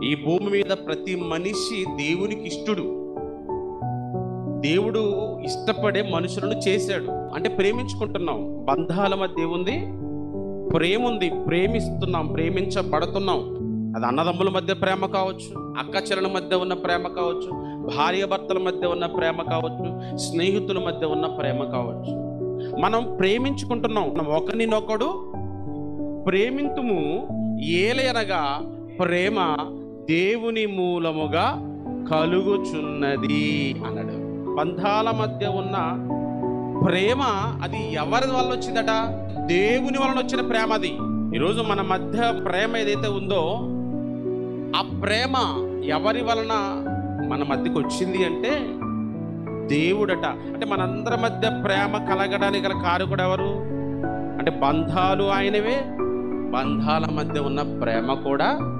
ఈ భూమి మీద ప్రతి మనిషి దేవునికి ఇష్టడు. దేవుడు ఇష్టపడే మనుషులను చేశాడు. అంటే ప్రేమించుకుంటున్నాం. బంధాల మధ్య ఉంది ప్రేమ ఉంది, ప్రేమిస్తున్నాం, ప్రేమించబడుతున్నాం. అది అన్నదమ్ముల మధ్య ప్రేమ కావచ్చు, అక్క చెల్లెల మధ్య ఉన్న ప్రేమ కావచ్చు, భార్య భర్తల మధ్య ఉన్న ప్రేమ కావచ్చు, స్నేహితుల మధ్య ఉన్న ప్రేమ కావచ్చు. మనం ప్రేమించుకుంటున్నాం. మనం ఒకరినొకడు ప్రేమింతుము, ఏలయనగా ప్రేమ దేవుని మూలముగా కలుగుచున్నది అన్నాడు. బంధాల మధ్య ఉన్న ప్రేమ అది ఎవరి వల్ల వచ్చిందట? దేవుని వలన వచ్చిన ప్రేమ. అది ఈరోజు మన మధ్య ప్రేమ ఏదైతే ఉందో ఆ ప్రేమ ఎవరి వలన మన మధ్యకి వచ్చింది అంటే దేవుడట. అంటే మనందరి మధ్య ప్రేమ కలగడానికి గల కారకుడు ఎవరు అంటే బంధాలు ఆయనవే, బంధాల మధ్య ఉన్న ప్రేమ కూడా